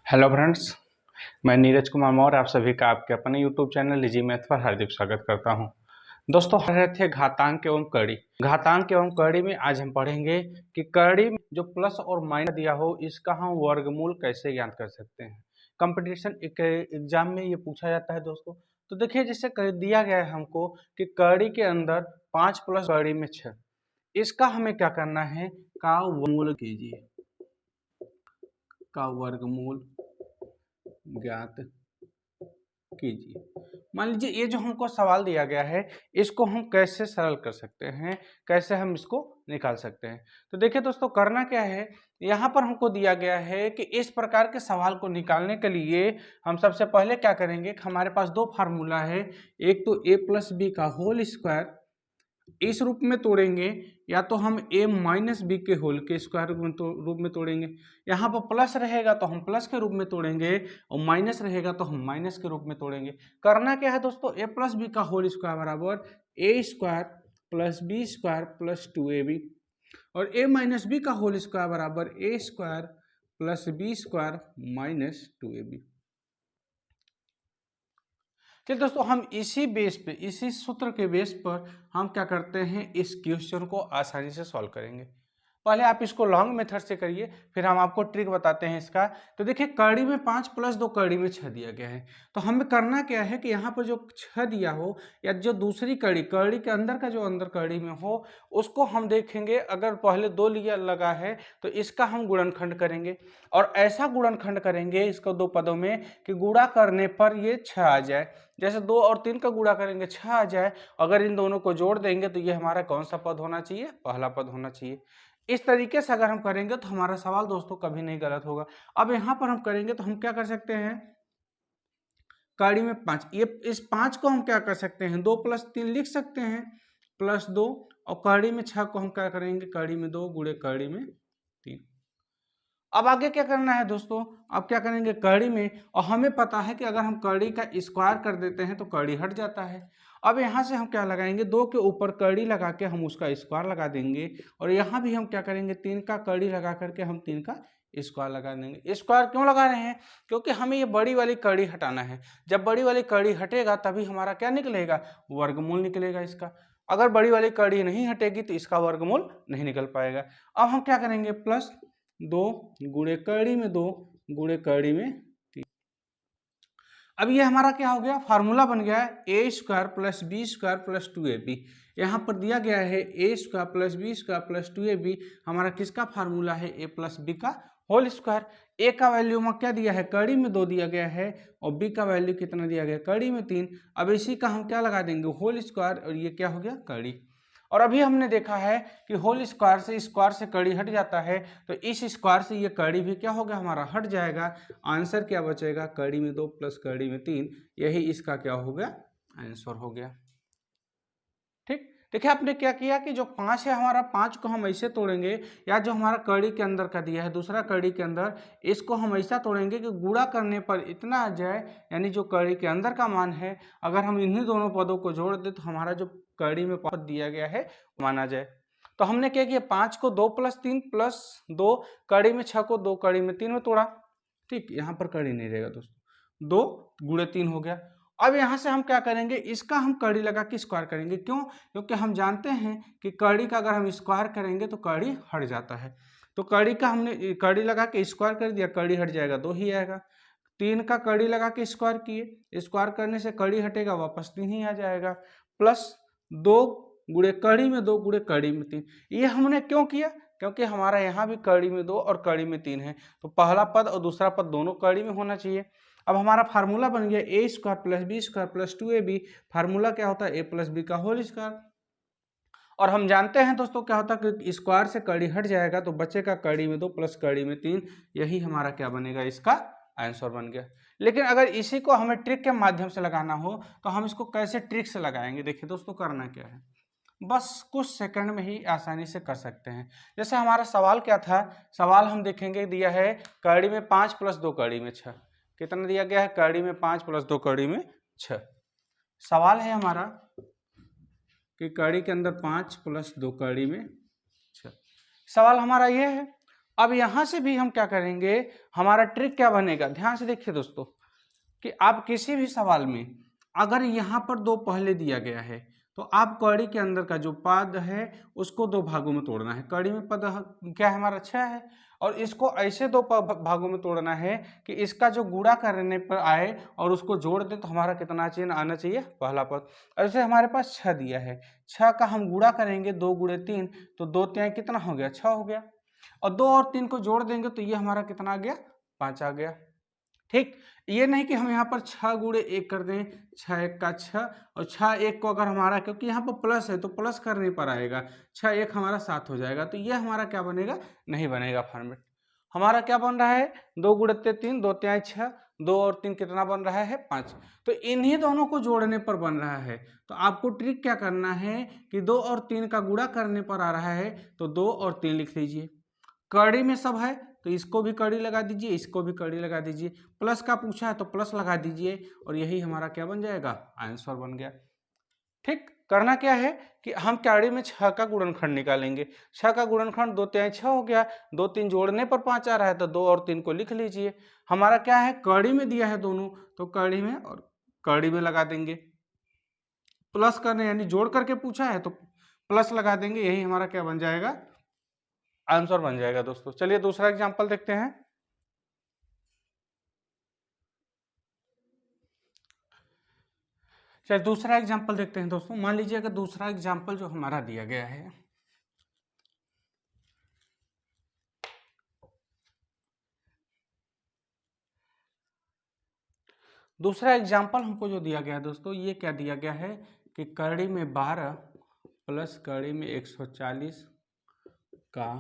Hello friends, मैं नीरज कुमार मौर्य आप सभी का आपके अपने यूट्यूब चैनल लीजी मैथ पर हार्दिक स्वागत करता हूं। दोस्तों, हम रहे थे घातांक एवं कड़ी। घातांक एवं कड़ी में आज हम पढ़ेंगे कि कड़ी में जो प्लस और माइनस दिया हो इसका हम वर्गमूल कैसे ज्ञात कर सकते हैं। कंपटीशन एग्जाम में ये पूछा जाता है दोस्तों। तो देखिए, जैसे दिया गया है हमको कि कड़ी के अंदर 5 प्लस कड़ी में 6, इसका हमें क्या करना है, का वर्गमूल कीजिए, का वर्गमूल ज्ञात कीजिए। मान लीजिए ये जो हमको सवाल दिया गया है इसको हम कैसे सरल कर सकते हैं, कैसे हम इसको निकाल सकते हैं। तो देखिए दोस्तों, करना क्या है, यहाँ पर हमको दिया गया है कि इस प्रकार के सवाल को निकालने के लिए हम सबसे पहले क्या करेंगे, हमारे पास दो फार्मूला है। एक तो a प्लस बी का होल स्क्वायर, इस रूप में तोड़ेंगे, या तो हम a माइनस बी के होल के स्क्वायर रूप में तोड़ेंगे। यहाँ पर प्लस रहेगा तो हम प्लस के रूप में तोड़ेंगे और माइनस रहेगा तो हम माइनस के रूप में तोड़ेंगे। करना क्या है दोस्तों, a प्लस बी का होल स्क्वायर बराबर a square plus B square plus 2ab, और a माइनस बी का होल स्क्वायर बराबर a square plus B square minus 2ab। चलिए दोस्तों, हम इसी बेस पे, इसी सूत्र के बेस पर हम क्या करते हैं, इस क्वेश्चन को आसानी से सॉल्व करेंगे। पहले आप इसको लॉन्ग मेथड से करिए, फिर हम आपको ट्रिक बताते हैं इसका। तो देखिए, कड़ी में 5 प्लस 2 कड़ी में 6 दिया गया है। तो हमें करना क्या है कि यहाँ पर जो 6 दिया हो, या जो दूसरी कड़ी, कड़ी के अंदर का जो अंदर कड़ी में हो, उसको हम देखेंगे। अगर पहले 2 लिया लगा है तो इसका हम गुणनखंड करेंगे, और ऐसा गुणनखंड करेंगे इसको दो पदों में कि गुणा करने पर ये 6 आ जाए। जैसे 2 और 3 का गुणा करेंगे 6 आ जाए। अगर इन दोनों को जोड़ देंगे तो ये हमारा कौन सा पद होना चाहिए, पहला पद होना चाहिए। इस तरीके से अगर हम करेंगे तो हमारा सवाल दोस्तों कभी नहीं गलत होगा। अब यहाँ पर हम करेंगे तो हम क्या कर सकते हैं, कड़ी में 5, ये इस 5 को हम क्या कर सकते हैं, 2 प्लस 3 लिख सकते हैं, प्लस 2, और कड़ी में 6 को हम क्या करेंगे, कड़ी में 2 गुणे कड़ी में 3। अब आगे क्या करना है दोस्तों, अब क्या करेंगे कड़ी में, और हमें पता है कि अगर हम कड़ी का स्क्वायर कर देते हैं तो कड़ी हट जाता है। अब यहाँ से हम क्या लगाएंगे, 2 के ऊपर कड़ी लगा के हम उसका स्क्वायर लगा देंगे, और यहाँ भी हम क्या करेंगे, 3 का कड़ी लगा करके हम 3 का स्क्वायर लगा देंगे। स्क्वायर क्यों लगा रहे हैं, क्योंकि हमें ये बड़ी वाली कड़ी हटाना है। जब बड़ी वाली कड़ी हटेगा तभी हमारा क्या निकलेगा, वर्गमूल निकलेगा इसका। अगर बड़ी वाली कड़ी नहीं हटेगी तो इसका वर्गमूल नहीं निकल पाएगा। अब हम क्या करेंगे, प्लस 2 गुणे कड़ी में 2 गुणे कड़ी में 3। अब ये हमारा क्या हो गया, फार्मूला बन गया है A square plus B square plus 2ab। यहाँ पर दिया गया है A square plus B square plus 2ab, हमारा किसका फार्मूला है, ए प्लस बी का होल स्क्वायर। ए का वैल्यू में क्या दिया है, कड़ी में 2 दिया गया है, और बी का वैल्यू कितना दिया गया, कड़ी में 3। अब इसी का हम क्या लगा देंगे, होल स्क्वायर, और ये क्या हो गया, कड़ी। और अभी हमने देखा है कि होल स्क्वायर से कड़ी हट जाता है, तो इस स्क्वायर से ये कड़ी भी क्या होगा, हमारा हट जाएगा। आंसर क्या बचेगा, कड़ी में 2 प्लस कड़ी में 3, यही इसका क्या हो गया, आंसर हो गया। ठीक, देखिए आपने क्या किया कि जो 5 है हमारा, 5 को हम ऐसे तोड़ेंगे, या जो हमारा कड़ी के अंदर का दिया है दूसरा कड़ी के अंदर, इसको हम ऐसा तोड़ेंगे कि गुणा करने पर इतना आ जाए, यानी जो कड़ी के अंदर का मान है, अगर हम इन्हीं दोनों पदों को जोड़ दें तो हमारा जो कड़ी में पद दिया गया है माना जाए। तो हमने क्या किया, 5 को 2 प्लस 3 प्लस 2, कड़ी में 6 को 2 कड़ी में 3 में तोड़ा। ठीक, यहाँ पर कड़ी नहीं रहेगा दोस्तों, 2 गुणे 3 हो गया। अब यहाँ से हम क्या करेंगे, इसका हम कड़ी लगा के स्क्वायर करेंगे। क्यों, क्योंकि हम जानते हैं कि कड़ी का अगर हम स्क्वायर करेंगे तो कड़ी हट जाता है। तो कड़ी का हमने कड़ी लगा के स्क्वायर कर दिया, कड़ी हट जाएगा 2 ही आएगा। 3 का कड़ी लगा के स्क्वायर किए, स्क्वायर करने से कड़ी हटेगा, वापस 3 ही आ जाएगा। प्लस 2 गुणे कड़ी में 2 गुणे कड़ी में 3। ये हमने क्यों किया, क्योंकि हमारा यहाँ भी कड़ी में 2 और कड़ी में 3 है, तो पहला पद और दूसरा पद दोनों कड़ी में होना चाहिए। अब हमारा फार्मूला बन गया A square plus B square plus 2ab। Formula क्या होता है, ए प्लस बी का होल स्क्वायर। और हम जानते हैं दोस्तों क्या होता है कि स्क्वायर से कड़ी हट जाएगा तो बचेगा कड़ी में 2 प्लस कड़ी में 3, यही हमारा क्या बनेगा, इसका आंसर बन गया। लेकिन अगर इसी को हमें ट्रिक के माध्यम से लगाना हो तो हम इसको कैसे ट्रिक से लगाएंगे। देखिए दोस्तों, करना क्या है, बस कुछ सेकंड में ही आसानी से कर सकते हैं। जैसे हमारा सवाल क्या था, सवाल हम देखेंगे, दिया है कड़ी में 5 प्लस 2 कड़ी में 6। कितना दिया गया है, कड़ी में 5 प्लस 2 कड़ी में 6। सवाल है हमारा कि कड़ी के अंदर 5 प्लस 2 कड़ी में 6। सवाल हमारा ये है। अब यहाँ से भी हम क्या करेंगे, हमारा ट्रिक क्या बनेगा, ध्यान से देखिए दोस्तों कि आप किसी भी सवाल में अगर यहाँ पर 2 पहले दिया गया है तो आप कड़ी के अंदर का जो पद है उसको 2 भागों में तोड़ना है। कड़ी में पद क्या है हमारा 6 है और इसको ऐसे 2 भागों में तोड़ना है कि इसका जो गुणा करने पर आए और उसको जोड़ दे तो हमारा कितना चाहिए, आना चाहिए पहला पद। ऐसे हमारे पास 6 दिया है, 6 का हम गुणा करेंगे 2 गुणे 3 तो 2 तिहाई कितना हो गया, 6 हो गया और 2 और 3 को जोड़ देंगे तो ये हमारा कितना आ गया, 5 आ गया। ठीक, ये नहीं कि हम यहाँ पर 6 गुणे 1 कर दें, 6 1 का 6 और 6 1 को अगर हमारा, क्योंकि यहाँ पर प्लस है तो प्लस करने पर आएगा, 6 1 हमारा 7 हो जाएगा, तो ये हमारा क्या बनेगा, नहीं बनेगा फॉर्मेट। हमारा क्या बन रहा है, 2 गुणे 3 2 तिहाई 6, 2 और 3 कितना बन रहा है, 5। तो इन्हीं दोनों को जोड़ने पर बन रहा है। तो आपको ट्रिक क्या करना है कि 2 और 3 का गुणा करने पर आ रहा है तो 2 और 3 लिख लीजिए, कड़ी में सब है तो इसको भी कड़ी लगा दीजिए, इसको भी कड़ी लगा दीजिए, प्लस का पूछा है तो प्लस लगा दीजिए और यही हमारा क्या बन जाएगा, आंसर बन गया। ठीक, करना क्या है कि हम कड़ी में 6 का गुणनखंड निकालेंगे, 6 का गुणनखंड 2 तिहाई 6 हो गया, 2 3 जोड़ने पर 5 आ रहा है तो 2 और 3 को लिख लीजिए। हमारा क्या है, कड़ी में दिया है दोनों तो कड़ी में और कड़ी में लगा देंगे, प्लस करने यानी जोड़ करके पूछा है तो प्लस लगा देंगे, यही हमारा क्या बन जाएगा, आंसर बन जाएगा। दोस्तों चलिए दूसरा एग्जांपल देखते हैं। चलिए दूसरा एग्जांपल देखते हैं दोस्तों। मान लीजिए अगर दूसरा एग्जांपल जो हमारा दिया गया है, दूसरा एग्जांपल हमको जो दिया गया है दोस्तों, ये क्या दिया गया है कि कड़ी में 12 प्लस कड़ी में 140 का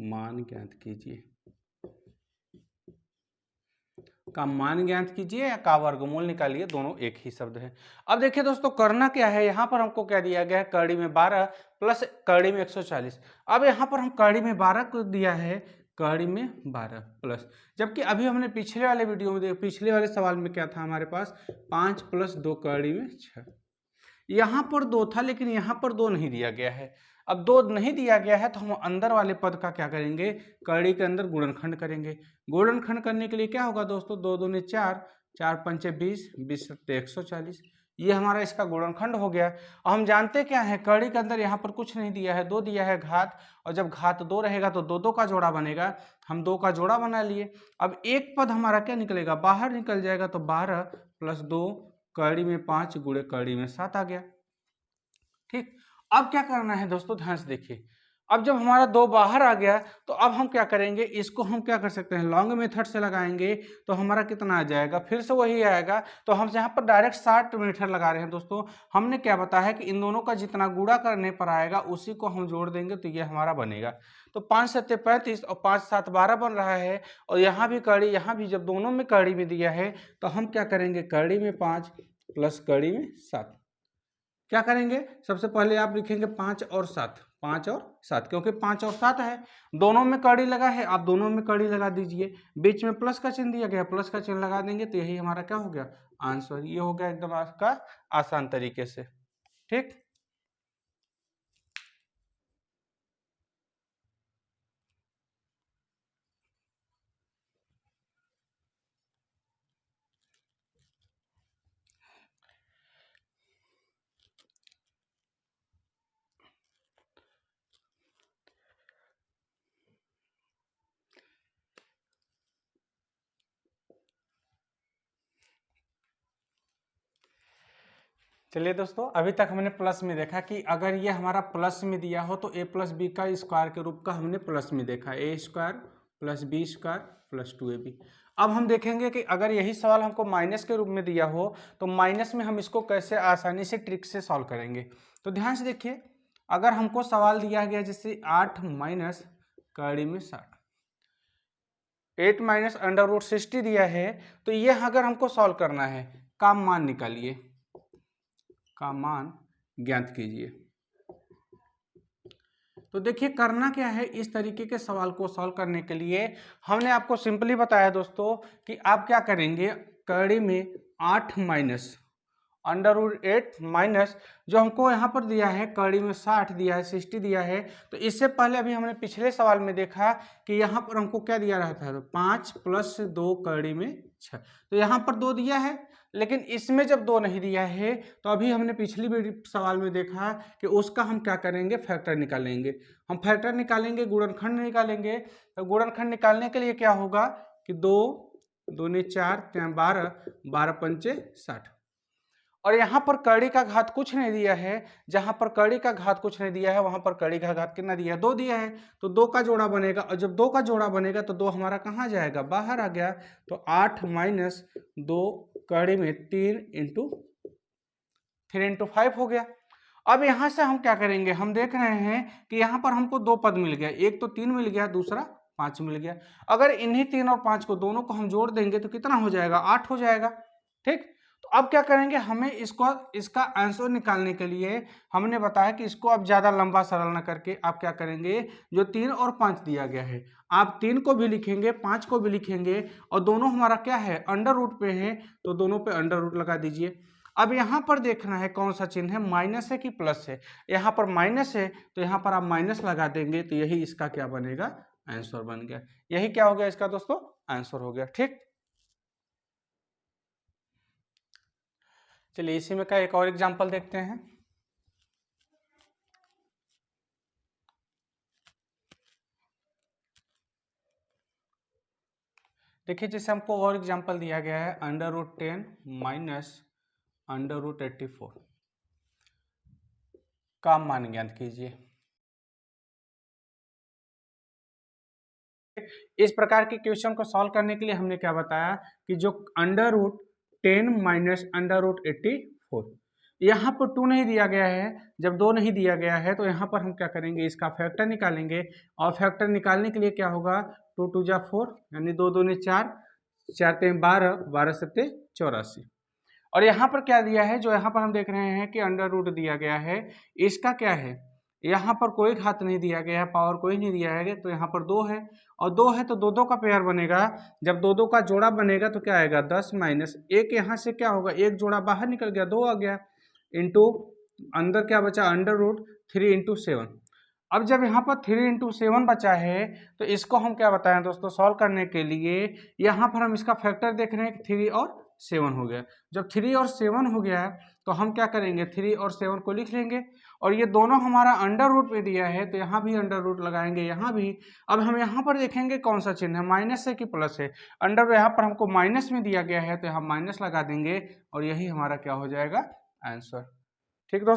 मान ज्ञात कीजिए, का मान ज्ञात कीजिए या का वर्गमूल निकालिए, दोनों एक ही शब्द है। अब देखिए दोस्तों करना क्या है, यहाँ पर हमको क्या दिया गया है, कड़ी में 12 प्लस कड़ी में 140। अब यहाँ पर हम कड़ी में 12 को दिया है, कड़ी में 12 प्लस, जबकि अभी हमने पिछले वाले वीडियो में देखा, पिछले वाले सवाल में क्या था हमारे पास, 5 प्लस 2 कड़ी में 6। यहाँ पर 2 था लेकिन यहाँ पर 2 नहीं दिया गया है। अब 2 नहीं दिया गया है तो हम अंदर वाले पद का क्या करेंगे, कड़ी के अंदर गुणनखंड करेंगे। गुणनखंड करने के लिए क्या होगा दोस्तों, 2 दूनी 4, 4 पंचे 20, 20 सत्ते 140, ये हमारा इसका गुणनखंड हो गया। और हम जानते क्या है, कड़ी के अंदर यहाँ पर कुछ नहीं दिया है, 2 दिया है घात, और जब घात 2 रहेगा तो 2 2 का जोड़ा बनेगा, हम 2 का जोड़ा बना लिए। अब एक पद हमारा क्या निकलेगा, बाहर निकल जाएगा, तो 12 प्लस 2 कड़ी में 5 गुणे कड़ी में 7 आ गया। ठीक, अब क्या करना है दोस्तों, ध्यान से देखिए। अब जब हमारा 2 बाहर आ गया तो अब हम क्या करेंगे, इसको हम क्या कर सकते हैं, लॉन्ग मेथड से लगाएंगे तो हमारा कितना आ जाएगा, फिर से वही आएगा। तो हम यहाँ पर डायरेक्ट 60 मीटर लगा रहे हैं दोस्तों। हमने क्या बताया कि इन दोनों का जितना गुणा करने पर आएगा उसी को हम जोड़ देंगे तो ये हमारा बनेगा। तो 5 सत्ते 35 और 5 7 12 बन रहा है, और यहाँ भी कड़ी, यहाँ भी जब दोनों में कड़ी में दिया है तो हम क्या करेंगे, कड़ी में 5 प्लस कड़ी में 7, क्या करेंगे, सबसे पहले आप लिखेंगे 5 और 7, 5 और 7, क्योंकि 5 और 7 है, दोनों में कड़ी लगा है, आप दोनों में कड़ी लगा दीजिए, बीच में प्लस का चिन्ह दिया गया, प्लस का चिन्ह लगा देंगे तो यही हमारा क्या हो गया, आंसर। ये हो गया एकदम आपका आसान तरीके से। ठीक, चलिए दोस्तों अभी तक हमने प्लस में देखा कि अगर ये हमारा प्लस में दिया हो तो ए प्लस बी का स्क्वायर के रूप का हमने प्लस में देखा, A square plus B square plus 2ab। अब हम देखेंगे कि अगर यही सवाल हमको माइनस के रूप में दिया हो तो माइनस में हम इसको कैसे आसानी से ट्रिक से सॉल्व करेंगे। तो ध्यान से देखिए, अगर हमको सवाल दिया गया जैसे 8 माइनस कड़ी में 60, 8 माइनस अंडर रूट 60 दिया है, तो ये अगर हमको सॉल्व करना है, का मान निकालिए, का मान ज्ञात कीजिए। तो देखिए करना क्या है, इस तरीके के सवाल को सॉल्व करने के लिए हमने आपको सिंपली बताया दोस्तों कि आप क्या करेंगे, कड़ी में 8 माइनस √8 माइनस जो हमको यहाँ पर दिया है कड़ी में 60 दिया है, 60 दिया है। तो इससे पहले अभी हमने पिछले सवाल में देखा कि यहाँ पर हमको क्या दिया रहा था, 5 + 2 कड़ी में 6। तो यहाँ पर 2 दिया है, लेकिन इसमें जब 2 नहीं दिया है तो अभी हमने पिछली सवाल में देखा कि उसका हम क्या करेंगे, फैक्टर निकालेंगे। हम फैक्टर निकालेंगे, गुणनखंड निकालेंगे। तो गुणनखंड निकालने के लिए क्या होगा कि 2 दूनी 4 12 12 पंचे 60। और यहाँ पर कड़ी का घात कुछ नहीं दिया है, जहां पर कड़ी का घात कुछ नहीं दिया है वहां पर कड़ी का घात कितना दिया है, 2 दिया है। तो 2 का जोड़ा बनेगा, और जब 2 का जोड़ा बनेगा तो 2 हमारा कहाँ जाएगा, बाहर आ गया। तो 8 - 2 कड़ी में 3 × 5 हो गया। अब यहां से हम क्या करेंगे, हम देख रहे हैं कि यहाँ पर हमको 2 पद मिल गया, एक तो 3 मिल गया, दूसरा 5 मिल गया। अगर इन्हीं 3 और 5 को दोनों को हम जोड़ देंगे तो कितना हो जाएगा, 8 हो जाएगा। ठीक, तो अब क्या करेंगे, हमें इसका आंसर निकालने के लिए हमने बताया कि इसको आप ज्यादा लंबा सरल ना करके आप क्या करेंगे, जो 3 और 5 दिया गया है आप 3 को भी लिखेंगे, 5 को भी लिखेंगे, और दोनों हमारा क्या है, अंडर रूट पे है, तो दोनों पे अंडर रूट लगा दीजिए। अब यहाँ पर देखना है कौन सा चिन्ह है, माइनस है कि प्लस है। यहाँ पर माइनस है तो यहाँ पर आप माइनस लगा देंगे, तो यही इसका क्या बनेगा, आंसर बन गया। यही क्या हो गया इसका दोस्तों, आंसर हो गया। ठीक, चलिए इसी में का एक और एग्जांपल देखते हैं। देखिए जैसे हमको और एग्जांपल दिया गया है, √10 माइनस √84 का मान ज्ञात कीजिए। इस प्रकार के क्वेश्चन को सॉल्व करने के लिए हमने क्या बताया कि जो √10 माइनस √84, यहाँ पर 2 नहीं दिया गया है, जब 2 नहीं दिया गया है तो यहाँ पर हम क्या करेंगे, इसका फैक्टर निकालेंगे। और फैक्टर निकालने के लिए क्या होगा, 2 × 2 = 4, यानी 2 दूनी 4, 4 × 12, 12 × 7 = 84। और यहाँ पर क्या दिया है, जो यहाँ पर हम देख रहे हैं कि अंडर रूट दिया गया है, इसका क्या है, यहाँ पर कोई घात नहीं दिया गया है, पावर कोई नहीं दिया है, तो यहाँ पर 2 है, और 2 है तो 2 का पेयर बनेगा। जब 2 का जोड़ा बनेगा तो क्या आएगा, 10 माइनस 1, यहाँ से क्या होगा, एक जोड़ा बाहर निकल गया, 2 आ गया, इंटू अंदर क्या बचा, अंडर रूट 3 × 7। अब जब यहाँ पर 3 × 7 बचा है तो इसको हम क्या बताएं दोस्तों, सॉल्व करने के लिए यहाँ पर हम इसका फैक्टर देख रहे हैं कि 3 और 7 हो गया। जब 3 और 7 हो गया तो हम क्या करेंगे, 3 और 7 को लिख लेंगे, और ये दोनों हमारा अंडर रूट में दिया है तो यहाँ भी अंडर रूट लगाएंगे, यहाँ भी। अब हम यहाँ पर देखेंगे कौन सा चिन्ह है, माइनस है कि प्लस है। अंडर यहाँ पर हमको माइनस में दिया गया है तो यहाँ माइनस लगा देंगे, और यही हमारा क्या हो जाएगा, आंसर। ठीक दोस्तों।